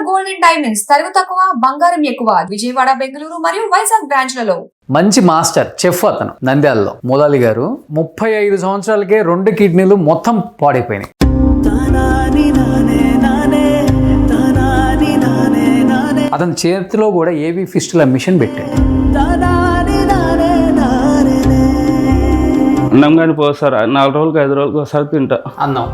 Gold and diamonds తరుగు తక్కువ బంగారం ఎక్కువ విజయవాడ బెంగళూరు మరియు వైజాగ్ బ్రాంచ్లలో. మంచి మాస్టర్ చెఫ్ అతను నంద్యాలలో ములాలి గారు 35 సంవత్సరాలకే 2 కిడ్నీలు మొత్తం పాడైపోయినాయి. అతని చేతిలో కూడా ఏవి ఫిస్టుల మిషన్ పెట్టాడు. అన్నం కానీ పోసారు 4 రోజులకు 5 రోజులకు ఒకసారి తింటా అన్నం.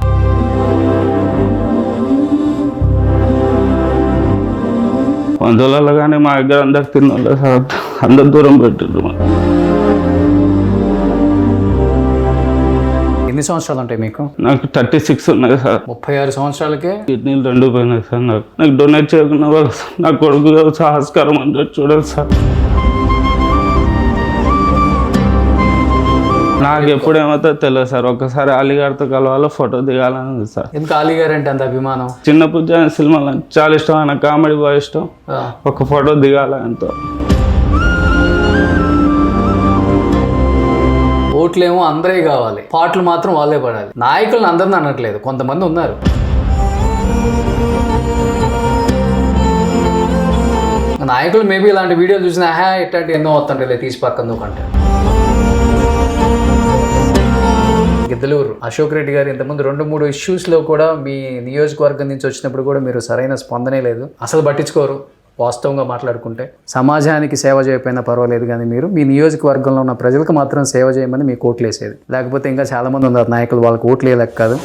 వందలలో కానీ మా దగ్గర అందరు తిన్నోళ్ళు సార్, అందరు దూరం పెట్టిండ్రు. ఎన్ని సంవత్సరాలు ఉంటాయి మీకు? నాకు 36 ఉన్నాయి సార్. 36 సంవత్సరాలకే కిడ్నీలు 2 పోయినాయి సార్. నాకు డొనేట్ చేయకుండా వాళ్ళు నా కొడుకు సాహస్కారం అంటే చూడాలి సార్. నాకు ఎప్పుడు ఏమవుతుందో తెలియదు సార్. ఒక్కసారి అలీగారితో కలవాలో ఫోటో దిగాలని ఉంది సార్. ఎందుకు అలీగారు అంటే అంత అభిమానం? చిన్నప్పుడు సినిమాలు చాలా ఇష్టం, ఆయన కామెడీ బాగా ఇష్టం. ఒక ఫోటో దిగాల ఎంతో. ఓట్లేమో అందరే కావాలి, పాటలు మాత్రం వాళ్ళే పడాలి. నాయకులను అందరిని అనట్లేదు, కొంతమంది ఉన్నారు. నాయకులు మేబీ ఇలాంటి వీడియోలు చూసినా ఇట్లాంటి ఎన్నో వస్తుంటే తీసి పక్కన కంటే. గిద్దలూరు అశోక్ రెడ్డి గారు ఇంతకుముందు 2-3 ఇష్యూస్లో కూడా మీ నియోజకవర్గం నుంచి వచ్చినప్పుడు కూడా మీరు సరైన స్పందనే లేదు, అసలు పట్టించుకోరు. వాస్తవంగా మాట్లాడుకుంటే సమాజానికి సేవ చేయకపోయినా పర్వాలేదు, కానీ మీరు మీ నియోజకవర్గంలో ఉన్న ప్రజలకు మాత్రం సేవ చేయమని మీకు ఓట్లు వేసేది. లేకపోతే ఇంకా చాలామంది ఉన్నారు నాయకులు, వాళ్ళకి ఓట్లు వేయలేక కాదు.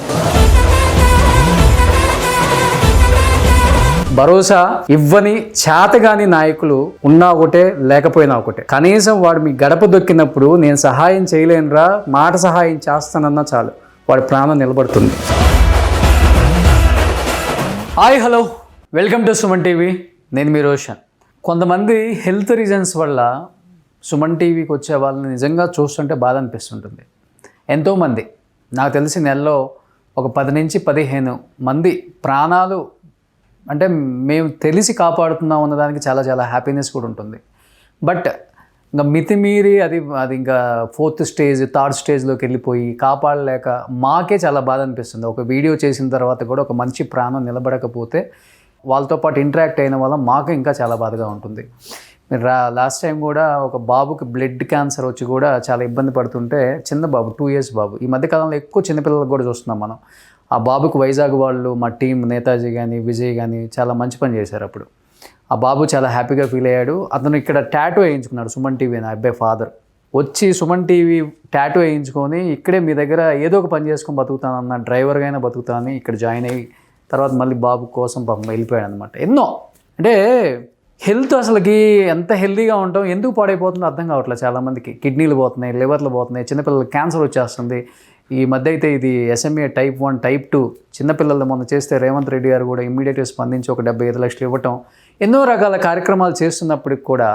భరోసా ఇవ్వని చేతగాని నాయకులు ఉన్నా ఒకటే, లేకపోయినా ఒకటే. కనీసం వాడు మీ గడప దొక్కినప్పుడు నేను సహాయం చేయలేనురా, మాట సహాయం చేస్తానన్నా చాలు, వాడి ప్రాణం నిలబడుతుంది. Hi hello, welcome to Suman TV. నేను మీ రోషన్. కొంతమంది హెల్త్ రీజన్స్ వల్ల సుమన్ టీవీకి వచ్చే వాళ్ళని నిజంగా చూస్తుంటే బాధ అనిపిస్తుంటుంది. ఎంతోమంది నాకు తెలిసి నెలలో ఒక 10 నుంచి 15 మంది ప్రాణాలు అంటే మేము తెలిసి కాపాడుతున్నాం అన్నదానికి చాలా చాలా హ్యాపీనెస్ కూడా ఉంటుంది. బట్ ఇంకా మితిమీరి అది ఇంకా 4th స్టేజ్ 3rd స్టేజ్లోకి వెళ్ళిపోయి కాపాడలేక మాకే చాలా బాధ అనిపిస్తుంది. ఒక వీడియో చేసిన తర్వాత కూడా ఒక మంచి ప్రాణం నిలబడకపోతే వాళ్ళతో పాటు ఇంటరాక్ట్ అయిన వల్ల మాకు ఇంకా చాలా బాధగా ఉంటుంది. మీరు లాస్ట్ టైం కూడా ఒక బాబుకి బ్లడ్ క్యాన్సర్ వచ్చి కూడా చాలా ఇబ్బంది పడుతుంటే, చిన్న బాబు 2 years బాబు. ఈ మధ్యకాలంలో ఎక్కువ చిన్నపిల్లలకు కూడా చూస్తున్నాం మనం. ఆ బాబుకు వైజాగ్ వాళ్ళు, మా టీం నేతాజీ కానీ విజయ్ కానీ చాలా మంచి పని చేశారు. అప్పుడు ఆ బాబు చాలా హ్యాపీగా ఫీల్ అయ్యాడు. అతను ఇక్కడ టాటూ వేయించుకున్నాడు. సుమన్ టీవీ నా అబ్బాయి ఫాదర్ వచ్చి సుమన్ టీవీ టాటూ వేయించుకొని ఇక్కడే మీ దగ్గర ఏదో ఒక పని చేసుకొని బతుకుతానన్న, డ్రైవర్గా అయినా బతుకుతానని ఇక్కడ జాయిన్ అయ్యి తర్వాత మళ్ళీ బాబు కోసం పాపం వెళ్ళిపోయాడు అనమాట. ఎన్నో అంటే హెల్త్ అసలుకి ఎంత హెల్తీగా ఉంటాం ఎందుకు పాడైపోతుందో అర్థం కావట్లేదు చాలామందికి. కిడ్నీలు పోతున్నాయి, లివర్లు పోతున్నాయి, చిన్నపిల్లలకి క్యాన్సర్ వచ్చేస్తుంది. ఈ మధ్య అయితే ఇది SMA Type 1 Type 2 చిన్నపిల్లలు మొన్న చేస్తే రేవంత్ రెడ్డి గారు కూడా ఇమ్మీడియట్గా స్పందించి ఒక 75 లక్షలు ఇవ్వటం, ఎన్నో రకాల కార్యక్రమాలు చేస్తున్నప్పటికి కూడా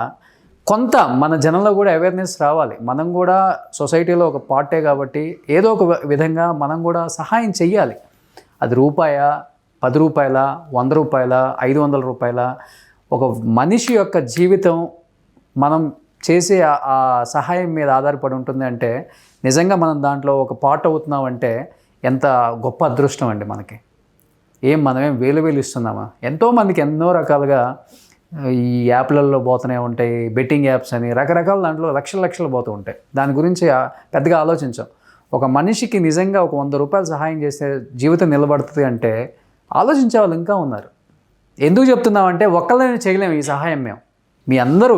కొంత మన జనంలో కూడా అవేర్నెస్ రావాలి. మనం కూడా సొసైటీలో ఒక పార్టే కాబట్టి ఏదో ఒక విధంగా మనం కూడా సహాయం చెయ్యాలి. అది రూపాయా, 10 రూపాయల, 100 రూపాయల, 500 రూపాయల, ఒక మనిషి యొక్క జీవితం మనం చేసే ఆ సహాయం మీద ఆధారపడి ఉంటుంది. అంటే నిజంగా మనం దాంట్లో ఒక పార్ట్ అవుతున్నామంటే ఎంత గొప్ప అదృష్టం అండి మనకి. మనమేం వేలు ఇస్తున్నామా? ఎంతోమందికి ఎన్నో రకాలుగా ఈ యాప్లలో పోతూనే ఉంటాయి, బెట్టింగ్ యాప్స్ అని రకరకాల దాంట్లో లక్షలు పోతూ ఉంటాయి. దాని గురించి పెద్దగా ఆలోచించాం. ఒక మనిషికి నిజంగా ఒక 100 రూపాయలు సహాయం చేస్తే జీవితం నిలబడుతుంది అంటే ఆలోచించే వాళ్ళు ఇంకా ఉన్నారు. ఎందుకు చెప్తున్నామంటే ఒక్కళ్ళని చేయలేము ఈ సహాయం. మేము మీ అందరూ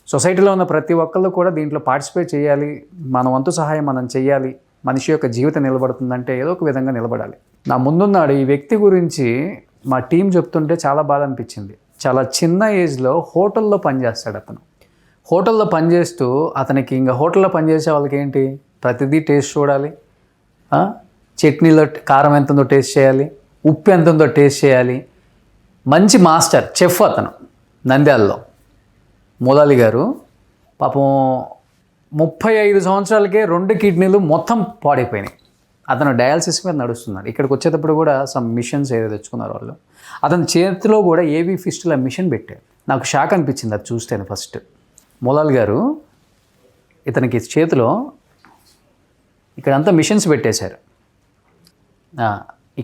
సొసైటీలో ఉన్న ప్రతి ఒక్కళ్ళు కూడా దీంట్లో పార్టిసిపేట్ చేయాలి. మన వంతు సహాయం మనం చేయాలి. మనిషి యొక్క జీవితం నిలబడుతుందంటే ఏదో ఒక విధంగా నిలబడాలి. నా ముందున్నాడు ఈ వ్యక్తి గురించి మా టీం చెప్తుంటే చాలా బాధ అనిపించింది. చాలా చిన్న ఏజ్లో హోటల్లో పనిచేస్తాడు అతను. హోటల్లో పనిచేస్తూ అతనికి ఇంకా హోటల్లో పనిచేసే వాళ్ళకి ఏంటి, ప్రతిదీ టేస్ట్ చూడాలి, చట్నీలో కారం ఎంత ఉందో టేస్ట్ చేయాలి, ఉప్పు ఎంత ఉందో టేస్ట్ చేయాలి. మంచి మాస్టర్ చెఫ్ అతను నంద్యాలలో ములాలి గారు. పాపం 35 సంవత్సరాలకే 2 కిడ్నీలు మొత్తం పాడైపోయినాయి. అతను డయాలసిస్ మీద నడుస్తున్నాడు. ఇక్కడికి వచ్చేటప్పుడు కూడా సమ్ మిషన్స్ ఏదో తెచ్చుకున్నారు వాళ్ళు. అతని చేతిలో కూడా ఏవి ఫిస్టుల మిషన్ పెట్టారు. నాకు షాక్ అనిపించింది అది చూస్తేనే. ఫస్ట్ ములాలి గారు ఇతనికి చేతిలో ఇక్కడంతా మిషన్స్ పెట్టేశారు.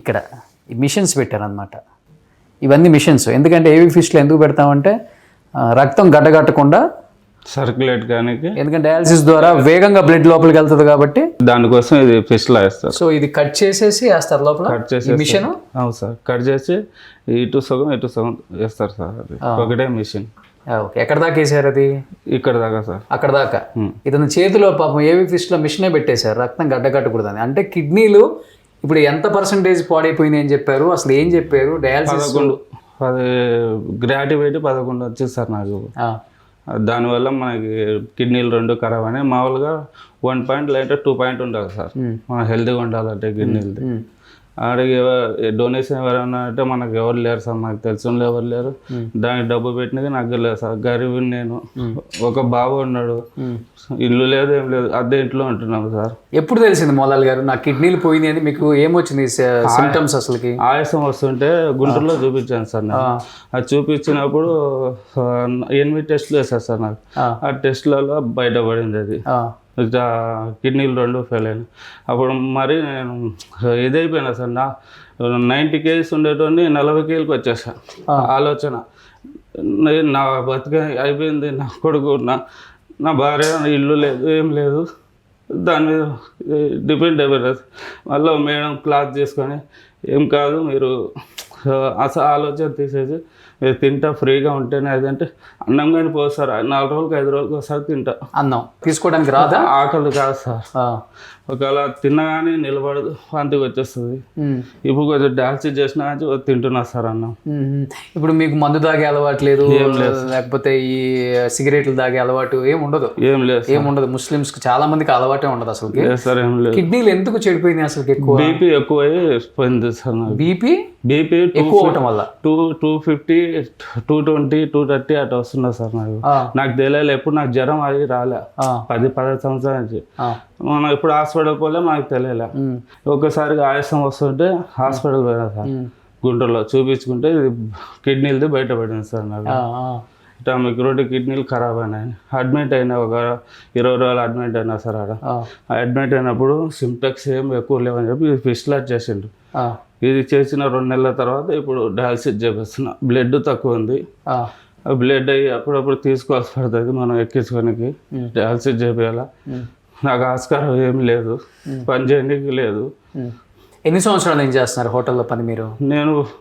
ఇక్కడ మిషన్స్ పెట్టారనమాట. ఇవన్నీ మిషన్స్. ఎందుకంటే ఏవి ఫిష్లో ఎందుకు పెడతామంటే రక్తం గడ్డగట్టకుండా, సర్క్యులేట్ కానీ ఎందుకంటే డయాలసిస్ ద్వారా వేగంగా బ్లడ్ లోపలికి వెళ్తుంది కాబట్టి దానికోసం ఇది ఫిష్లో వేస్తారు. సో ఇది కట్ చేసేసి వేస్తారు లోపల కట్ చేసి మిషన్. అవును సార్, కట్ చేసి ఇటు సగం వేస్తారు సార్. అది ఒకటే మిషన్. ఓకే, ఎక్కడ దాకా వేసారు అది? ఇక్కడ దాకా సార్. అక్కడ దాకా. ఇతని చేతిలో పాపం ఏవి ఫిష్లో మిషనే పెట్టేశారు రక్తం గడ్డగట్టకూడదని. అంటే కిడ్నీలు ఇప్పుడు ఎంత పర్సంటేజ్ పాడైపోయింది అని చెప్పారు, అసలు ఏం చెప్పారు? డయాలసిస్ 10 గ్రాటివేట్ 11 వచ్చింది సార్ నాకు. దానివల్ల మనకి కిడ్నీలు 2 ఖరాబ్ అయినాయి. మామూలుగా 1 పాయింట్ లేదంటే 2 పాయింట్ ఉండాలి సార్ మనం హెల్తీగా ఉండాలంటే కిడ్నీలు. ఆడికి డొనేషన్ ఎవరైనా అంటే మనకు ఎవరు లేరు సార్, నాకు తెలిసిన ఎవరు లేరు. దానికి డబ్బు పెట్టినది నాకు లేదు సార్. గరీబ్ నేను, ఒక బాబు ఉన్నాడు, ఇల్లు లేదు ఏం లేదు, అద్దె ఇంట్లో ఉంటున్నాము సార్. ఎప్పుడు తెలిసింది మోలాల్ గారు నాకు కిడ్నీలు పోయింది అని? మీకు ఏమొచ్చింది సిమ్టమ్స్ అసలుకి? ఆయాసం వస్తుంటే గుంటూరులో చూపించాను సార్ నేను. అది చూపించినప్పుడు 8 టెస్టులు వేశారు సార్ నాకు. ఆ టెస్టులలో బయటపడింది అది కిడ్నీలు 2 ఫెయిల్ అయినాయి. అప్పుడు మరి నేను ఇదైపోయినా సార్. 90 కేజీస్ ఉండేటోని 40 కేజీలకు వచ్చేసా. ఆలోచన నా బతుక అయిపోయింది, నా కొడుకు నా భార్య, ఇల్లు లేదు ఏం లేదు, దాని మీద డిపెండ్ అయిపోయినా. మళ్ళీ మేడం క్లాత్ చేసుకొని ఏం కాదు మీరు అసలు ఆలోచన తీసేసి మీరు తింటా ఫ్రీగా ఉంటేనే. అదంటే అన్నం కానీ పోదు సార్, 4 రోజులకు 5 రోజులకు ఒకసారి తింటా. అన్నం తీసుకోవడానికి రాదా? ఆకలి కాదు సార్. ఒకవేళ తిన్నా కానీ నిలబడదు, వాంతికి వచ్చేస్తుంది. ఇప్పుడు కొంచెం డాన్సీ చేసినా తింటున్నా సార్ అన్నం. ఇప్పుడు మీకు మందు తాగే అలవాటు లేదు, లేకపోతే ఈ సిగరెట్లు తాగే అలవాటు ఏం ఉండదు? ఏం ఉండదు. ముస్లిమ్స్ కి చాలా మందికి అలవాటే ఉండదు అసలు. సార్ ఏం లేదు. కిడ్నీలు ఎందుకు చెడిపోయినాయి అసలు? ఎక్కువ బీపీ ఎక్కువై పోయింది సార్ నాకు. బీపీ ఎక్కువ అవటం వల్ల 250, 220, 230 అట్లా వస్తున్నా సార్ నాకు. నాకు తెలియదు ఎప్పుడు, నాకు జ్వరం అది రాలే 10-15 సంవత్సరాల నుంచి. మనం ఇప్పుడు హాస్పిటల్ పోలే, మనకు తెలియలే. ఒక్కసారిగా ఆయాసం వస్తుంటే హాస్పిటల్ పోయినా సార్, గుంటూరులో చూపించుకుంటే ఇది కిడ్నీలది బయటపడింది సార్ నాకు. ఇట్లా మీకు 2 కిడ్నీలు ఖరాబ్ అయినాయి. అడ్మిట్ అయినా ఒక 20 రోజులు అడ్మిట్ అయినా సార్. ఆడ అడ్మిట్ అయినప్పుడు సిమ్టమ్స్ ఏం ఎక్కువ లేవని చెప్పి ఫిస్లాట్ చేసిండు. ఇది చేసిన 2 నెలల తర్వాత ఇప్పుడు డయాలసిస్ చేపిస్తున్నా. బ్లడ్ తక్కువ ఉంది, బ్లడ్ అయ్యి అప్పుడప్పుడు తీసుకోవాల్సి పడుతుంది మనం ఎక్కించుకోనికి. డయాలసిస్ చేయాలా, నాకు ఆస్కారం ఏం లేదు, పని చేయడానికి లేదు. ఎన్ని సంవత్సరాల నుంచి చేస్తున్నారు హోటల్లో పని మీరు?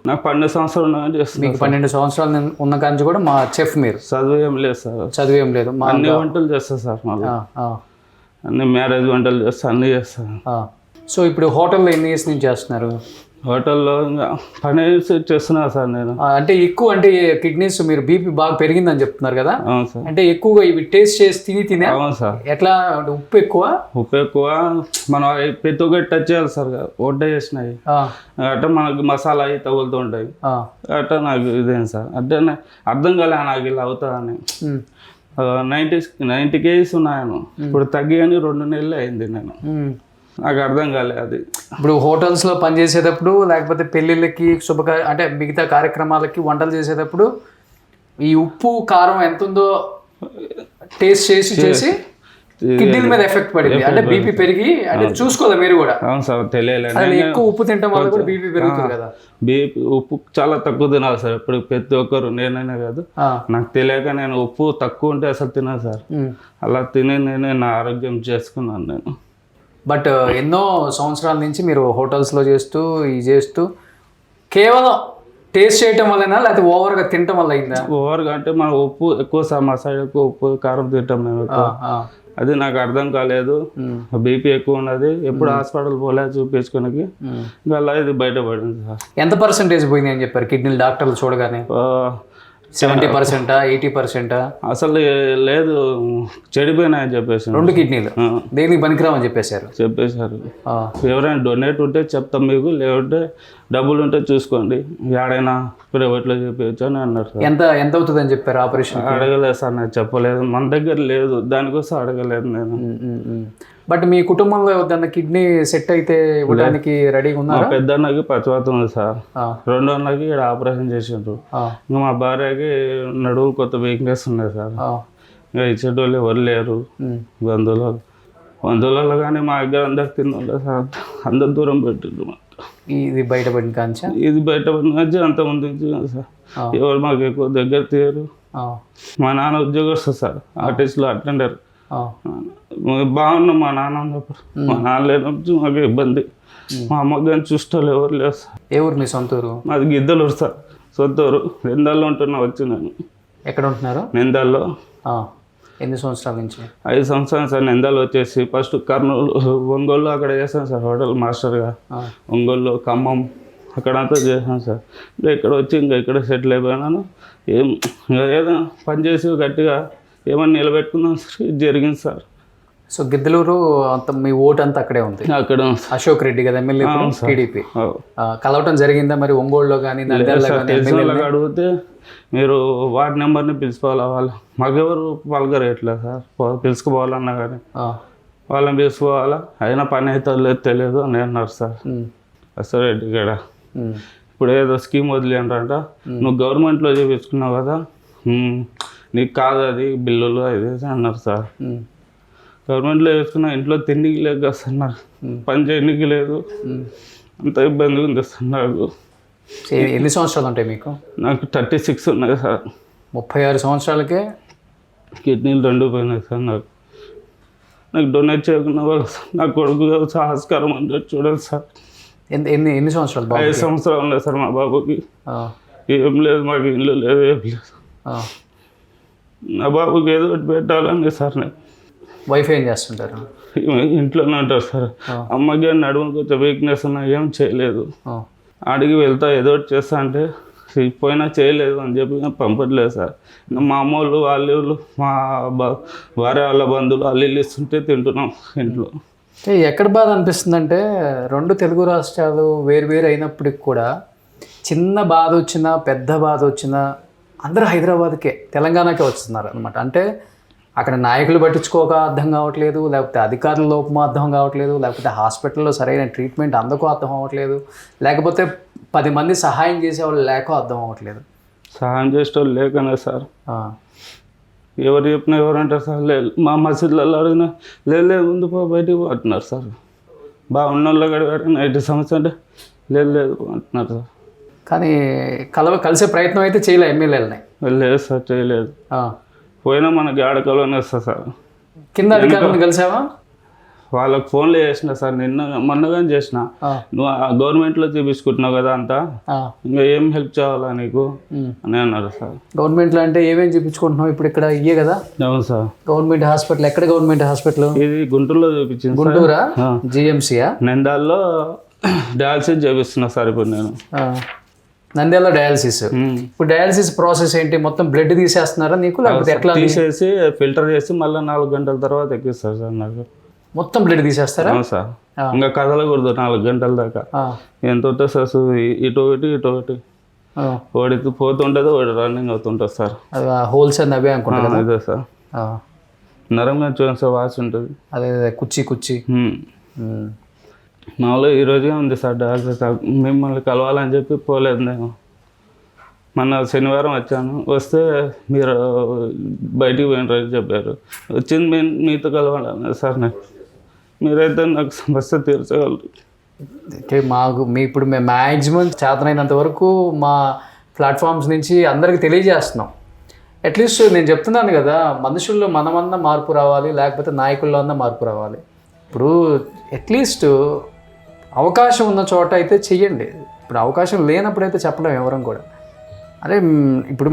నాకు 12 సంవత్సరాలు చేస్తున్నాను. మీకు 12 సంవత్సరాలు ఉన్న కాంచి కూడా మా చెఫ్ మీరు? చదువు ఏం లేదు సార్. చదువు ఏం లేదు, అన్ని వంటలు చేస్తా సార్. మళ్ళీ అన్ని మ్యారేజ్ వంటలు చేస్తా, అన్నీ చేస్తాను. సో ఇప్పుడు హోటల్లో ఎన్ని ఇయర్స్ నుంచి చేస్తున్నారు? హోటల్లో పని చేస్తున్నా సార్ నేను. అంటే ఎక్కువ అంటే కిడ్నీస్ మీరు బీపీ బాగా పెరిగిందని చెప్తున్నారు కదా? అవును సార్. అంటే ఎక్కువగా ఇవి టేస్ట్ చేసి తినే? అవును సార్. ఎట్లా? ఉప్పు ఎక్కువ మనం ప్రతి ఒక్కటి టచ్ చేయాలి సార్. వంట చేసినాయి అట్లా మనకి మసాలా అవి తగులుతూ ఉంటాయి అట్లా. నాకు ఇదేం సార్ అంటే అర్థం కాలే నాకు ఇలా అవుతుందని. 90 కేజీస్ ఉన్నాను, ఇప్పుడు తగ్గి అని 2 నెలలు అయింది. నాకు అర్థం కాలేదు అది. ఇప్పుడు హోటల్స్లో పనిచేసేటప్పుడు లేకపోతే పెళ్ళిళ్ళకి అంటే మిగతా కార్యక్రమాలకి వంటలు చేసేటప్పుడు ఈ ఉప్పు కారం ఎంత ఉందో టేస్ట్ చేసి కిడ్నీల మీద ఎఫెక్ట్ పడింది. అంటే బీపీ పెరిగి అంటే చూసుకోవాలి మీరు కూడా. అవును సార్, తెలియలేదు. ఎక్కువ ఉప్పు తినడం వల్ల కూడా బీపీ పెరుగుతుంది కదా. బీపీ ఉప్పు చాలా తక్కువ తినాలి సార్. ఇప్పుడు ప్రతి ఒక్కరు, నేనైనా కాదు, నాకు తెలియక నేను ఉప్పు తక్కువ ఉంటే అసలు తినాలి సార్. అలా తిని నేనే నా ఆరోగ్యం చేసుకున్నాను నేను. బట్ ఎన్నో సంవత్సరాల నుంచి మీరు హోటల్స్లో చేస్తూ కేవలం టేస్ట్ చేయటం వల్లనా లేకపోతే ఓవర్గా తినటం వల్ల అయిందా? ఓవర్గా అంటే మనం ఉప్పు ఎక్కువ సార్, మా సైడ్ ఎక్కువ ఉప్పు కారం తింటాం మేము ఎక్కువ. అది నాకు అర్థం కాలేదు. బీపీ ఎక్కువ ఉన్నది, ఎప్పుడు హాస్పిటల్ పోలే చూపించుకోనికి. అలా ఇది బయటపడింది సార్. ఎంత పర్సెంటేజ్ పోయింది అని చెప్పారు కిడ్నీలు డాక్టర్లు చూడగానే? 70%, 80%? అసలు లేదు, చెడిపోయినాయని చెప్పేసి 2 కిడ్నీలు దేనికి పనికిరామని చెప్పేశారు. ఎవరైనా డొనేట్ ఉంటే చెప్తాం మీకు, లేకుంటే డబ్బులు ఉంటే చూసుకోండి, ఏడైనా ప్రైవేట్లో చెప్పవచ్చు అని అన్నారు సార్. ఎంత అవుతుంది అని చెప్పారు ఆపరేషన్? అడగలేదు సార్, నాకు చెప్పలేదు, మన దగ్గర లేదు, దానికోసం అడగలేదు నేను. బట్ మీ కుటుంబంలో ఎవరిదన్నా కిడ్నీ సెట్ అయితే ఇవ్వడానికి రెడీగా ఉన్నారు? పెద్ద అన్నకి పచ్చివాతం ఉంది సార్, 2వ అన్నకి ఇక్కడ ఆపరేషన్ చేసిండ్రు. ఇంకా మా భార్యకి నడువు కొత్త వీక్నెస్ ఉన్నాయి సార్. ఇంకా ఇచ్చేటోళ్ళు ఎవరు లేరు, బంధువులలో కానీ మా దగ్గర అందరు తిన్నాడు సార్, అందరు దూరం పెట్టిండ్రు. ఇది బయటపడిన కాంచా ఇది బయటపడిన నుంచి అంత ముందు నుంచి కాదు సార్. ఎవరు మాకు ఎక్కువ దగ్గర తీయరు. మా నాన్న ఉద్యోగస్తు సార్, ఆర్టిస్ట్లో అటెండర్. బాగున్నాం మా నాన్న ఉన్నప్పుడు. మా నాన్న లేనప్పుడు మాకు ఇబ్బంది. మా అమ్మ కానీ చూస్తాలు ఎవరు లేరు సార్. ఏ ఊరు మీ సొంత ఊరు? మాది గిద్దలూరు సార్, సొంత ఊరు. నిందాల్లో ఉంటున్నా వచ్చి నేను. ఎక్కడ ఉంటున్నారు? నిందాల్లో. ఎన్ని సంవత్సరాల నుంచి? 5 సంవత్సరాలు సార్. నిందాలు వచ్చేసి ఫస్ట్ కర్నూలు, ఒంగోలు అక్కడ చేశాను సార్ హోటల్ మాస్టర్గా. ఒంగోలు, ఖమ్మం అక్కడంతా చేశాను సార్. ఇంకా ఇక్కడ వచ్చి ఇంకా ఇక్కడ సెటిల్ అయిపోయినాను. ఏదో పని చేసి గట్టిగా ఏమన్నా నిలబెట్టుకుందాం సార్, ఇది జరిగింది సార్. సో గిద్దలూరు అంత మీ ఓటు అంతా అక్కడే ఉంది? అక్కడ అశోక్ రెడ్డి కదా ఎమ్మెల్యే, టీడీపీ. కలవటం జరిగిందా మరి ఒంగోలులో కానీ నంద్యాలలో కానీ? అడిగితే మీరు వార్డ్ నెంబర్ని పిలుచుకోవాలి, వాళ్ళు మాకెవరు పలకరేయట్లేదు సార్. పిలుచుకుపోవాలన్నా కానీ వాళ్ళని పిలుచుకోవాలా, అయినా పని అయితే లేదు తెలియదు అని అన్నారు సార్. అసలు రెడ్డి ఇక్కడ ఇప్పుడు ఏదో స్కీమ్ వదిలేంట, నువ్వు గవర్నమెంట్లో చేయించుకున్నావు కదా, నీకు కాదు అది బిల్లులు అది అన్నారు సార్. గవర్నమెంట్లో వేసుకున్నా ఇంట్లో తిండికి లేదు కదా సార్, నాకు పని చేయడానికి లేదు, అంత ఇబ్బంది ఉంది సార్ నాకు. ఎన్ని సంవత్సరాలు ఉంటాయి మీకు? నాకు 36 ఉన్నాయి సార్. 36 సంవత్సరాలకే కిడ్నీలు 2 పోయినాయి సార్. నాకు డొనేట్ చేయకుండా వాళ్ళు నా కొడుకు ఆస్కారం అంటే చూడాలి సార్. ఎన్ని సంవత్సరాలు? 5 సంవత్సరాలు ఉన్నాయి సార్ మా బాబుకి. ఏం లేదు, మాకు ఇల్లు లేదు, ఏం లేదు. నా బాబుకి ఏదో ఒకటి పెట్టాలని సార్. నేను వైఫ్ ఏం చేస్తుంటారు? ఇంట్లోనే ఉంటారు సార్. అమ్మకి నడుము కొంచెం వీక్నెస్ ఉన్నా ఏం చేయలేదు. అడిగి వెళ్తా ఏదో ఒకటి చేస్తా అంటే పోయినా చేయలేదు అని చెప్పి పంపట్లేదు సార్. మా అమ్మ వాళ్ళు మా భార్య వాళ్ళ బంధువులు వాళ్ళు ఇల్లు ఇస్తుంటే తింటున్నాం ఇంట్లో. ఎక్కడ బాధ అనిపిస్తుందంటే 2 తెలుగు రాష్ట్రాలు వేరు అయినప్పటికి కూడా చిన్న బాధ వచ్చినా పెద్ద బాధ వచ్చినా అందరూ హైదరాబాద్కే, తెలంగాణకే వస్తున్నారు అనమాట. అంటే అక్కడ నాయకులు పట్టించుకోక అర్థం కావట్లేదు, లేకపోతే అధికారుల లోపమో అర్థం కావట్లేదు, లేకపోతే హాస్పిటల్లో సరైన ట్రీట్మెంట్ అందకో అర్థం అవ్వట్లేదు, లేకపోతే 10 మంది సహాయం చేసేవాళ్ళు లేకో అర్థం అవ్వట్లేదు. సహాయం చేసేవాళ్ళు లేకనే సార్. ఎవరు చెప్పినా ఎవరంటారు సార్, లేదు మా మసీదులలో అడిగినా లేదు ముందు పో బయటికి అంటున్నారు సార్. బాగున్న వాళ్ళు అడిగిన 80 సంవత్సరం అంటే లేదు అంటున్నారు సార్. కానీ కలిసే ప్రయత్నం అయితే చేయలే ఎమ్మెల్యేలని? లేదు సార్, చేయలేదు. పోయినా మనకి ఆడకలోనే వస్తా సార్. కింద అధికారులను కలిసావా? వాళ్ళకి ఫోన్లో చేసిన సార్, మొన్నగానే చేసిన. నువ్వు గవర్నమెంట్లో చూపించుకుంటున్నావు కదా అంతా, ఇంకా ఏం హెల్ప్ చేయాలా నీకు అని అన్నారు సార్. గవర్నమెంట్లో అంటే ఏమేమి చూపించుకుంటున్నావు ఇప్పుడు? ఇక్కడ ఇయ్యే కదా? అవును సార్. గవర్నమెంట్ హాస్పిటల్ ఎక్కడ? గవర్నమెంట్ హాస్పిటల్ ఇది గుంటూరులో చూపించింది. గుంటూరా? జిఎంసీయా? నంద్యాలలో డయాలసిస్ చేపిస్తున్నా సార్ ఇప్పుడు నేను. నంద్యాల డయాలసిస్. ఇప్పుడు డయాలసిస్ ప్రాసెస్ ఏంటి? మొత్తం బ్లడ్ తీసేస్తున్నారా నీకు, లేకపోతే ఎట్లా? తీసేసి ఫిల్టర్ చేసి మళ్ళీ 4 గంటల తర్వాత ఎక్కిస్తారు సార్ నాకు. మొత్తం బ్లడ్ తీసేస్తారా? సార్ ఇంకా కదలకూడదు 4 గంటల దాకా. ఎంత ఉంటుంది సార్, ఇటు ఒకటి ఓడి పోతుంటుంది, ఓడి రన్నింగ్ అవుతుంటుంది సార్. హోల్స్ అని అవే అనుకుంటా. అదే సార్, నరంగా చూడండి సార్, వాసి ఉంటుంది. అదే కుర్చీ. మామూలుగా ఈరోజే ఉంది సార్ డాక్టర్ సార్, మిమ్మల్ని కలవాలని చెప్పి పోలేదు నేను. మొన్న శనివారం వచ్చాను, వస్తే మీరు బయటికి పోయినారని చెప్పారు. వచ్చింది మీతో కలవాలన్నా సార్. మీరైతే నాకు సమస్య తీర్చగలరు. ఇప్పుడు మేము మ్యాక్సిమం చేతనైనంత వరకు మా ప్లాట్ఫామ్స్ నుంచి అందరికీ తెలియజేస్తున్నాం. అట్లీస్ట్ నేను చెప్తున్నాను కదా, మనుషుల్లో మనమన్నా మార్పు రావాలి, లేకపోతే నాయకుల్లో అన్నా మార్పు రావాలి. ఇప్పుడు అట్లీస్ట్ అవకాశం ఉన్న చోట అయితే చెయ్యండి. ఇప్పుడు అవకాశం లేనప్పుడైతే చెప్పలేం ఎవరం కూడా. అదే ఇప్పుడు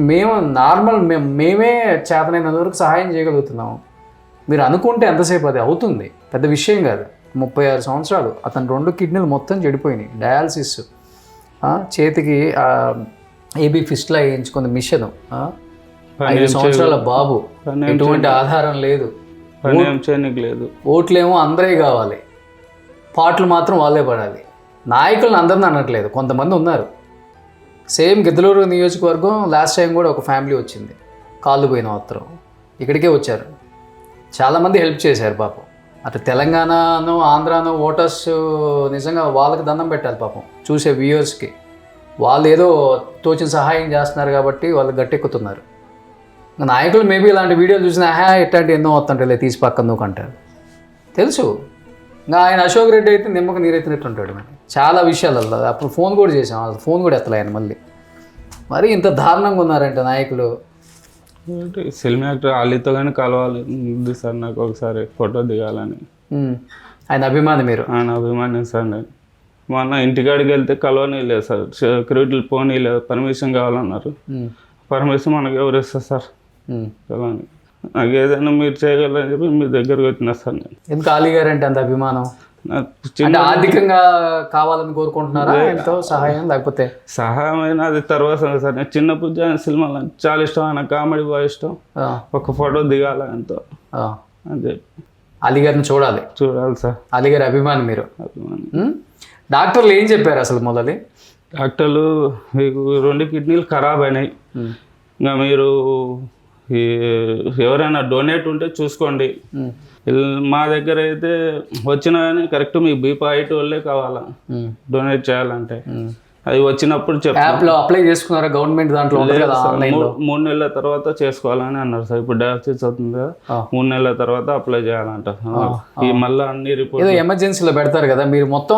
మేమే చేతనైనంత వరకు సహాయం చేయగలుగుతున్నాము. మీరు అనుకుంటే ఎంతసేపు అది అవుతుంది, పెద్ద విషయం కాదు. 36 సంవత్సరాలు, అతను 2 కిడ్నీలు మొత్తం చెడిపోయినాయి, డయాలసిస్, చేతికి ఏబీ ఫిస్ట్లా వేయించుకుంది మిషన్, 5 సంవత్సరాల బాబు, ఎటువంటి ఆధారం లేదు, ఓట్లేమో అందరే కావాలి, పాటలు మాత్రం వాళ్ళే పడాలి. నాయకులను అందరిని అనట్లేదు, కొంతమంది ఉన్నారు. సేమ్ గిద్దలూరు నియోజకవర్గం లాస్ట్ టైం కూడా ఒక ఫ్యామిలీ వచ్చింది, కాళ్ళు పోయిన మాత్రం ఇక్కడికే వచ్చారు. చాలామంది హెల్ప్ చేశారు పాపం. అటు తెలంగాణనో ఆంధ్రానో ఓటర్స్ నిజంగా వాళ్ళకి దండం పెట్టాలి పాపం, చూసే వ్యూయర్స్కి. వాళ్ళు ఏదో తోచిన సహాయం చేస్తున్నారు కాబట్టి వాళ్ళు గట్టెక్కుతున్నారు. నాయకులు మేబీ ఇలాంటి వీడియోలు చూసినా ఇట్లాంటి ఎన్నో వస్తుంటాయి, తీసి పక్కన దూకంటారు తెలుసు. ఇంకా ఆయన అశోక్ రెడ్డి అయితే నిమ్మకు నీరెత్తినట్టు ఉంటాడు. మరి చాలా విషయాలలో అప్పుడు ఫోన్ కూడా చేసాం, అసలు ఫోన్ కూడా ఎత్తలే ఆయన మళ్ళీ. మరి ఇంత దారుణంగా ఉన్నారంటే నాయకులు. సినిమా యాక్టర్ వాళ్ళతో కానీ కలవాలి ఉంది సార్, నాకు ఒకసారి ఫోటో దిగాలని. ఆయన అభిమాని మీరు? ఆయన అభిమాని సార్. నేను మొన్న ఇంటికాడికి వెళ్తే కలవని లేదు సార్, సెక్యూరిటీలు పోనీ లేదు, పర్మిషన్ కావాలన్నారు. పర్మిషన్ మనకు ఎవరు ఇస్తారు సార్ కలవని? నాకు ఏదైనా మీరు చేయగలరని చెప్పి మీ దగ్గరకు వచ్చినా సార్ నేను. ఎందుకు అలీ గారు అంటే అంత అభిమానం? అంటే ఆర్థికంగా కావాలని కోరుకుంటున్నారా ఎంతో సహాయం, లేకపోతే సహాయం అయినా అది తర్వాత సార్. నేను చిన్నప్పుడు ఆయన సినిమాలు చాలా ఇష్టం, ఆయన కామెడీ బాగా ఇష్టం. ఒక ఫోటో దిగాల ఎంతో అంతే. అలీ గారిని చూడాలి సార్. అలీ గారి అభిమాని మీరు? అభిమాని. డాక్టర్లు ఏం చెప్పారు అసలు మొదలు? డాక్టర్లు మీకు 2 కిడ్నీలు ఖరాబ్ అయినాయి, ఇంకా మీరు ఎవరైనా డొనేట్ ఉంటే చూసుకోండి. మా దగ్గర అయితే వచ్చినా కానీ కరెక్ట్ మీకు B+8 వాళ్ళే కావాలా డొనేట్ చేయాలంటే. అది వచ్చినప్పుడు యాప్లో అప్లై చేసుకున్నారా? గవర్నమెంట్ దాంట్లో 3 నెలల తర్వాత చేసుకోవాలని అన్నారు సార్. ఇప్పుడు డయాలసిస్ అవుతుంది కదా, 3 నెలల తర్వాత అప్లై చేయాలంట. ఈ మళ్ళీ అన్ని రిపోర్ట్ ఎమర్జెన్సీలో పెడతారు కదా, మీరు మొత్తం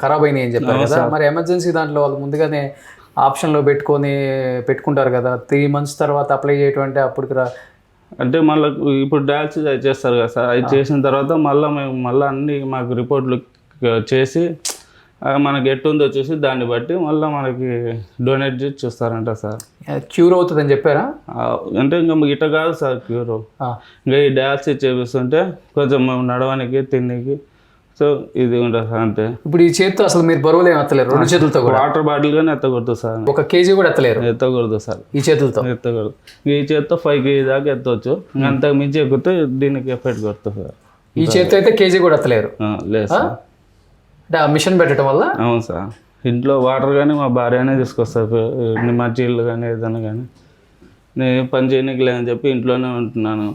ఖరాబ్ అయినాయి అని చెప్పారు కదా, మరి ఎమర్జెన్సీ దాంట్లో వాళ్ళు ముందుగానే ఆప్షన్లో పెట్టుకుంటారు కదా, 3 months తర్వాత అప్లై చేయటం అంటే అప్పుడు అంటే మళ్ళీ ఇప్పుడు డయాలసిస్ అది చేస్తారు కదా సార్, అది చేసిన తర్వాత మళ్ళీ అన్ని మాకు రిపోర్ట్లు చేసి మనకి ఎట్టుందో చూసి దాన్ని బట్టి మళ్ళీ మనకి డొనేట్ చేసి చూస్తారంట సార్. క్యూర్ అవుతుందని చెప్పారా? అంటే ఇంకా ఇట కాదు సార్ క్యూర్, ఇంకా ఈ డయాలసిస్ చేపిస్తుంటే కొంచెం నడవడానికి తినడానికి సో ఇది ఉంటుంది సార్ అంతే. ఇప్పుడు ఈ చేతితో అసలు మీరు బరువులు ఏమి ఎత్తలేరు? 2 చేతులతో వాటర్ బాటిల్ కానీ ఎత్తకూడదు సార్. 1 kg కూడా ఎత్తకూడదు సార్ ఈ చేతులతో? ఎత్తకూడదు. ఈ చేతితో 5 kg దాకా ఎత్తవచ్చు, అంతకు మించి ఎక్కితే దీనికి ఎఫెక్ట్ కొడుతుంది సార్. ఈ చేతితో అయితే కేజీ కూడా ఎత్తలేరు? లేదు సార్. అంటే ఆ మిషన్ పెట్టడం వల్ల? అవును సార్. ఇంట్లో వాటర్ కానీ మా భార్యనే తీసుకొస్తారు, మజ్జిగలు కానీ ఏదైనా కానీ. నేను పని చేయడానికి లేదని చెప్పి ఇంట్లోనే ఉంటున్నాను.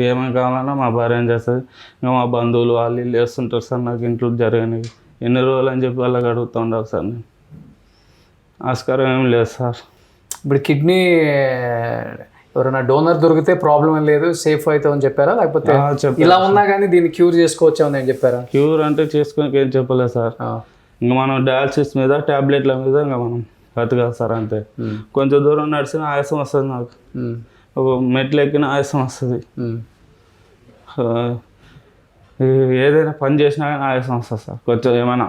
ఏమైనా కావాలన్నా మా భార్య ఏం చేస్తుంది, ఇంకా మా బంధువులు వాళ్ళు వీళ్ళు వేస్తుంటారు సార్. నాకు ఇంట్లో జరగని ఎన్ని రోజులు అని చెప్పి వాళ్ళకి అడుగుతూ ఉండాలి సార్. నేను ఆస్కారం ఏం లేదు సార్. ఇప్పుడు కిడ్నీ ఎవరైనా డోనర్ దొరికితే ప్రాబ్లం ఏం లేదు, సేఫ్ అవుతామని చెప్పారా? లేకపోతే ఇలా ఉన్నా కానీ దీన్ని క్యూర్ చేసుకోవచ్చామని ఏం చెప్పారా? క్యూర్ అంటే చేసుకోనికి ఏం చెప్పలేదు సార్. ఇంకా మనం డయాలసిస్ మీద ట్యాబ్లెట్ల మీద ఇంకా మనం బతకాలి సార్ అంతే. కొంచెం దూరం నడిచిన ఆయాసం వస్తుంది నాకు, మెట్లు ఎక్కిన ఆయాసం వస్తుంది, ఏదైనా పని చేసినా కానీ ఆయాసం వస్తుంది సార్. కొంచెం ఏమైనా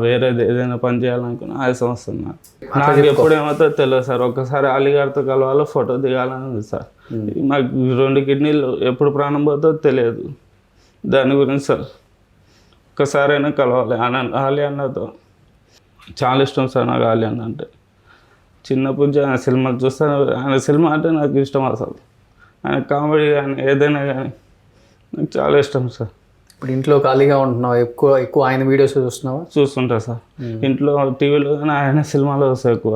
వేరేది ఏదైనా పని చేయాలనుకున్నా ఆయాసం వస్తుంది నాకు ఎప్పుడు ఏమవుతుందో తెలియదు సార్. ఒక్కసారి అలీగారితో కలవాలి, ఫోటో దిగాలని ఉంది సార్. నాకు 2 కిడ్నీలు ఎప్పుడు ప్రాణం పోతుందో తెలియదు, దాని గురించి సార్ ఒక్కసారైనా కలవాలి. ఆలీ అన్నతో చాలా ఇష్టం సార్ నాకు. ఆలీ అన్న అంటే చిన్నప్పటి నుంచి ఆయన సినిమాలు చూస్తాను, ఆయన సినిమా అంటే నాకు ఇష్టం అసలు. ఆయన కామెడీ కానీ ఏదైనా కానీ నాకు చాలా ఇష్టం సార్. ఇప్పుడు ఇంట్లో ఖాళీగా ఉంటున్నావు, ఎక్కువ ఆయన వీడియోస్ చూస్తున్నావా? చూస్తుంటా సార్. ఇంట్లో టీవీలో కానీ ఆయన సినిమాలో వస్తాయి ఎక్కువ.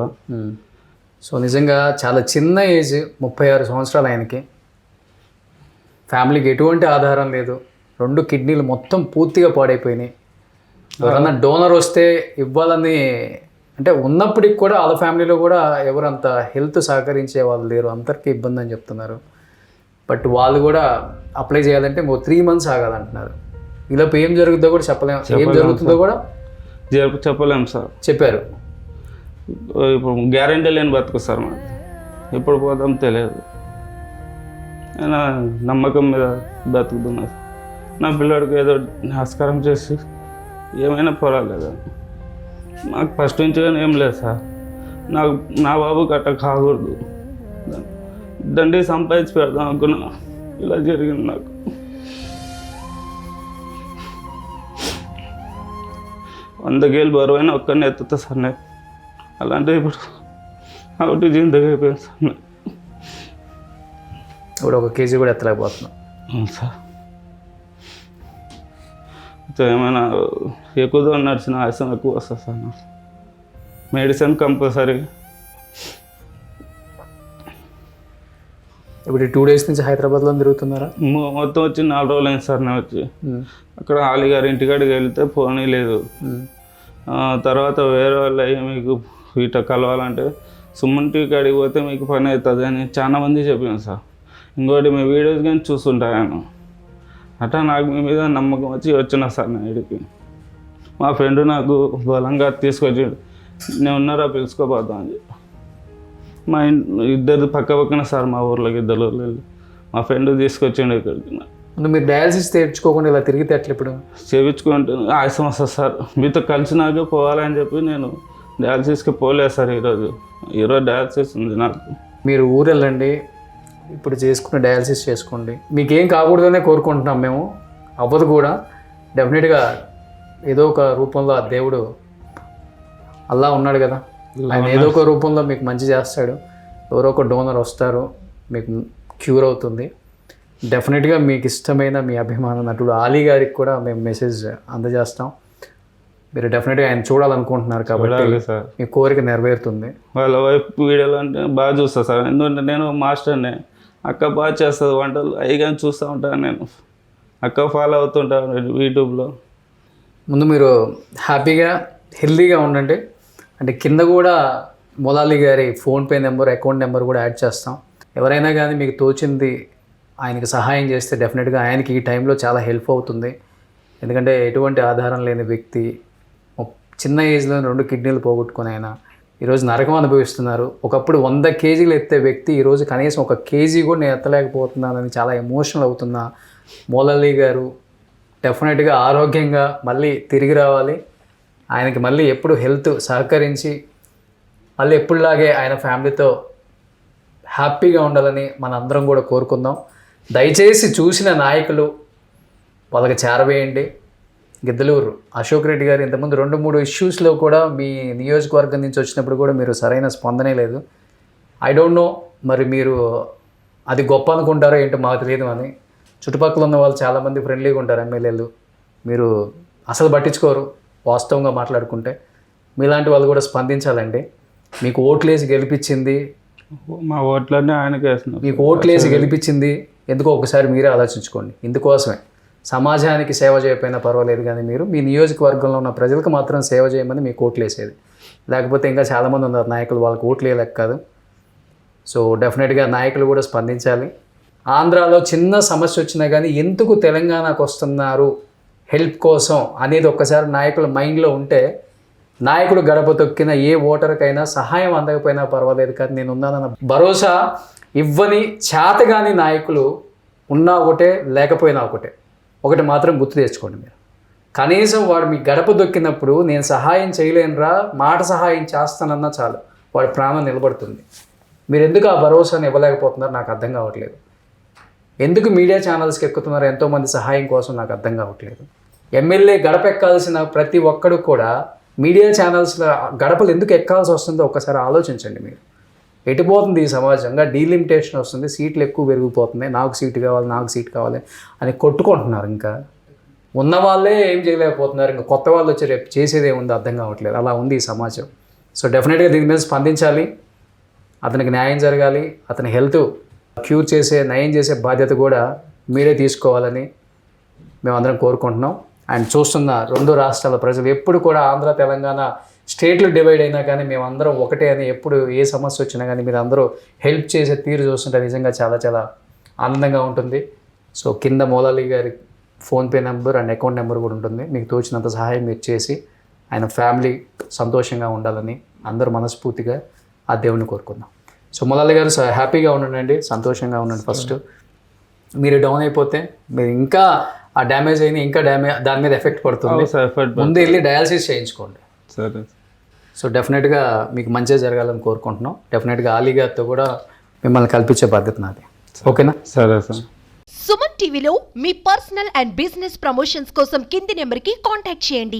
సో నిజంగా చాలా చిన్న ఏజ్, 36 సంవత్సరాలు ఆయనకి. ఫ్యామిలీకి ఎటువంటి ఆధారం లేదు, 2 కిడ్నీలు మొత్తం పూర్తిగా పాడైపోయినాయి. ఎవరన్నా డోనర్ వస్తే ఇవ్వాలని అంటే ఉన్నప్పటికి కూడా వాళ్ళ ఫ్యామిలీలో కూడా ఎవరంత హెల్త్ సహకరించే వాళ్ళు లేరు, అందరికీ ఇబ్బంది అని చెప్తున్నారు. బట్ వాళ్ళు కూడా అప్లై చేయాలంటే 3 months ఆగాలంటున్నారు. ఇలా ఏం జరుగుతుందో కూడా చెప్పలేము, ఏం జరుగుతుందో కూడా చెప్పలేము సార్. చెప్పారు ఇప్పుడు గ్యారెంటీ లేని బతుకు సార్ మాకు, ఎప్పుడు పోతాం తెలియదు. నేను నమ్మకం మీద బతుకుతున్నా. నా పిల్లడికి ఏదో నమస్కారం చేసి ఏమైనా పర్వాలేదు. నాకు ఫస్ట్ నుంచి కానీ ఏం లేదు సార్. నాకు నా బాబుకి అట్ట కాకూడదు, దండి సంపాదించి పెడదాం అనుకున్నా, ఇలా జరిగింది నాకు. $100 బరువైనా ఒక్కరిని ఎత్తుతా సార్ నేను. అలాంటి ఇప్పుడు ఒకటి జిందగీ అయిపోయింది సార్. ఇప్పుడు 1 kg కూడా ఎత్తలేకపోతున్నాం సార్. ఏమైనా ఎక్కువ దూరం నడిచిన ఆయాసం ఎక్కువ వస్తుంది సార్. Medicine compulsory. ఇప్పుడు 2 days నుంచి హైదరాబాద్లో తిరుగుతున్నారా? మొత్తం వచ్చి 4 రోజులు అయింది సార్. నేను వచ్చి అక్కడ ఆలీ గారి ఇంటికాడికి వెళ్తే ఫోన్ లేదు. తర్వాత వేరే వాళ్ళు మీకు ఇట కలవాలంటే సుమన్ టీవీ కాడికి పోతే మీకు పని అవుతుంది అని చాలా మంది చెప్పాను సార్. ఇంకోటి మీ వీడియోస్ కానీ చూస్తుంటాను. అట్లా నాకు మీ మీద నమ్మకం వచ్చి వచ్చినా సార్ నా ఇడికి. మా ఫ్రెండ్ నాకు బలంగా తీసుకొచ్చి నేను ఉన్నారా పిలుచుకోపోతా అని చెప్పి. మా ఇద్దరు పక్క పక్కన సార్ మా ఊర్లోకి ఇద్దరు వెళ్ళి మా ఫ్రెండ్ తీసుకొచ్చిండు ఇక్కడికి. ముందు మీరు డయాలసిస్ తెచ్చుకోకుండా ఇలా తిరిగితే ఎట్లా ఇప్పుడు? చేయించుకుంటే ఆయాసం వస్తుంది సార్, మీతో కలిసినాకే పోవాలని చెప్పి నేను డయాలసిస్కి పోలేదు సార్. ఈరోజు డయాలసిస్ ఉంది నాకు. మీరు ఊరు వెళ్ళండి, ఇప్పుడు చేసుకున్న డయాలసిస్ చేసుకోండి. మీకేం కాకూడదనే కోరుకుంటున్నాం మేము, అవ్వదు కూడా. డెఫినెట్గా ఏదో ఒక రూపంలో ఆ దేవుడు అల్లా ఉన్నాడు కదా, ఆయన ఏదో ఒక రూపంలో మీకు మంచి చేస్తాడు. ఎవరో ఒక డోనర్ వస్తారు, మీకు క్యూర్ అవుతుంది. డెఫినెట్గా మీకు ఇష్టమైన మీ అభిమాన నటుడు ఆలీ గారికి కూడా మేము మెసేజ్ అందజేస్తాం. మీరు డెఫినెట్గా ఆయన చూడాలనుకుంటున్నారు కాబట్టి సార్ మీ కోరిక నెరవేరుతుంది. వాళ్ళ వైపు వీడియోలు అంటే బాగా చూస్తా సార్, ఎందుకంటే నేను మాస్టర్నే. అక్క బాగా చేస్తుంది వంటలు, అవి కానీ చూస్తూ ఉంటాను నేను. అక్క ఫాలో అవుతుంటాను యూట్యూబ్లో. ముందు మీరు హ్యాపీగా హెల్తీగా ఉండండి. అంటే కింద కూడా మొలాలి గారి ఫోన్పే నెంబర్, అకౌంట్ నెంబర్ కూడా యాడ్ చేస్తాం. ఎవరైనా కానీ మీకు తోచింది ఆయనకి సహాయం చేస్తే డెఫినెట్గా ఆయనకి ఈ టైంలో చాలా హెల్ప్ అవుతుంది. ఎందుకంటే ఎటువంటి ఆధారం లేని వ్యక్తి, చిన్న ఏజ్లో 2 కిడ్నీలు పోగొట్టుకుని ఆయన ఈరోజు నరకం అనుభవిస్తున్నారు. ఒకప్పుడు 100 కేజీలు ఎత్తే వ్యక్తి ఈరోజు కనీసం 1 కేజీ కూడా నేను ఎత్తలేకపోతున్నానని చాలా ఎమోషనల్ అవుతున్న మొలాలి గారు డెఫినెట్గా ఆరోగ్యంగా మళ్ళీ తిరిగి రావాలి. ఆయనకి మళ్ళీ ఎప్పుడు హెల్త్ సహకరించి మళ్ళీ ఎప్పుడులాగే ఆయన ఫ్యామిలీతో హ్యాపీగా ఉండాలని మన అందరం కూడా కోరుకుందాం. దయచేసి చూసిన నాయకులు వాళ్ళకి చేరవేయండి. గిద్దలూరు అశోక్ రెడ్డి గారు ఇంతకుముందు 2-3 ఇష్యూస్లో కూడా మీ నియోజకవర్గం నుంచి వచ్చినప్పుడు కూడా మీరు సరైన స్పందనే లేదు. ఐ డోంట్ నో, మరి మీరు అది గొప్ప అనుకుంటారో ఏంటో మాకు తెలియదు అని. చుట్టుపక్కల ఉన్న వాళ్ళు చాలామంది ఫ్రెండ్లీగా ఉంటారు ఎమ్మెల్యేలు, మీరు అసలు పట్టించుకోరు. వాస్తవంగా మాట్లాడుకుంటే మీలాంటి వాళ్ళు కూడా స్పందించాలండి. మీకు ఓట్లేసి గెలిపించింది, మా ఓట్లన్నీ ఆయనకి వేస్తున్నాం. మీకు ఓట్లేసి గెలిపించింది ఎందుకో ఒకసారి మీరే ఆలోచించుకోండి. ఇందుకోసమే సమాజానికి సేవ చేయకపోయినా పర్వాలేదు, కానీ మీరు మీ నియోజకవర్గంలో ఉన్న ప్రజలకు మాత్రం సేవ చేయమని మీకు ఓట్లు వేసేది. లేకపోతే ఇంకా చాలామంది ఉన్నారు నాయకులు, వాళ్ళకి ఓట్లు వేయలేక కాదు. సో డెఫినెట్గా నాయకులు కూడా స్పందించాలి. ఆంధ్రాలో చిన్న సమస్య వచ్చినా కానీ ఎందుకు తెలంగాణకు వస్తున్నారు హెల్ప్ కోసం అనేది ఒక్కసారి నాయకుల మైండ్లో ఉంటే, నాయకుడు గడప తొక్కిన ఏ ఓటర్కైనా సహాయం అందకపోయినా పర్వాలేదు, కానీ నేను ఉన్నానన్న భరోసా ఇవ్వని చేతగాని నాయకులు ఉన్నా ఒకటే, లేకపోయినా ఒకటే. ఒకటి మాత్రం గుర్తు తెచ్చుకోండి మీరు, కనీసం వాడు మీ గడప దొక్కినప్పుడు నేను సహాయం చేయలేనురా, మాట సహాయం చేస్తానన్నా చాలు, వాడి ప్రాణం నిలబడుతుంది. మీరు ఎందుకు ఆ భరోసాను ఇవ్వలేకపోతున్నారు నాకు అర్థం కావట్లేదు. ఎందుకు మీడియా ఛానల్స్కి ఎక్కుతున్నారు ఎంతోమంది సహాయం కోసం నాకు అర్థం కావట్లేదు. ఎమ్మెల్యే గడప ఎక్కాల్సిన ప్రతి ఒక్కడు కూడా మీడియా ఛానల్స్లో గడపలు ఎందుకు ఎక్కాల్సి వస్తుందో ఒక్కసారి ఆలోచించండి మీరు. ఎటుపోతుంది ఈ సమాజంగా, డీలిమిటేషన్ వస్తుంది, సీట్లు ఎక్కువ పెరిగిపోతున్నాయి, నాకు సీటు కావాలి, నాకు సీటు కావాలి అని కొట్టుకుంటున్నారు. ఇంకా ఉన్న వాళ్ళే ఏం చేయలేకపోతున్నారు, ఇంకా కొత్త వాళ్ళు వచ్చి రేపు చేసేది ఏముందో అర్థం కావట్లేదు. అలా ఉంది ఈ సమాజం. సో డెఫినెట్గా దీని మీద స్పందించాలి, అతనికి న్యాయం జరగాలి. అతని హెల్త్ క్యూర్ చేసే, నయం చేసే బాధ్యత కూడా మీరే తీసుకోవాలని మేమందరం కోరుకుంటున్నాం. అండ్ చూస్తున్న 2 రాష్ట్రాల ప్రజలు ఎప్పుడు కూడా ఆంధ్ర తెలంగాణ స్టేట్లు డివైడ్ అయినా కానీ మేమందరం ఒకటే అని, ఎప్పుడు ఏ సమస్య వచ్చినా కానీ మీరు అందరూ హెల్ప్ చేసే తీరు చూస్తుంటే నిజంగా చాలా చాలా ఆనందంగా ఉంటుంది. సో కింద మొలాలి గారి PhonePe number and account number కూడా ఉంటుంది. మీకు తోచినంత సహాయం మీరు చేసి ఆయన ఫ్యామిలీ సంతోషంగా ఉండాలని అందరూ మనస్ఫూర్తిగా ఆ దేవుని కోరుకుందాం. సో మొలాలి గారు హ్యాపీగా ఉండండి, సంతోషంగా ఉండండి. ఫస్ట్ మీరు డౌన్ అయిపోతే మీరు ఇంకా ఆ డ్యామేజ్ అయినా ఇంకా దాని మీద ఎఫెక్ట్ పడుతుంది. ముందు వెళ్ళి డయాలసిస్ చేయించుకోండి. సరే. సో డెఫినెట్గా మీకు మంచిగా జరగాలని కోరుకుంటున్నాం. డెఫినెట్గా ఆలీ గారితో కూడా మిమ్మల్ని కల్పించే బాధ్యత నాది. ఓకేనా? సరే సార్. సుమన్ టీవీలో మీ పర్సనల్ అండ్ బిజినెస్ ప్రమోషన్స్ కోసం కింది నెంబర్కి కాంటాక్ట్ చేయండి.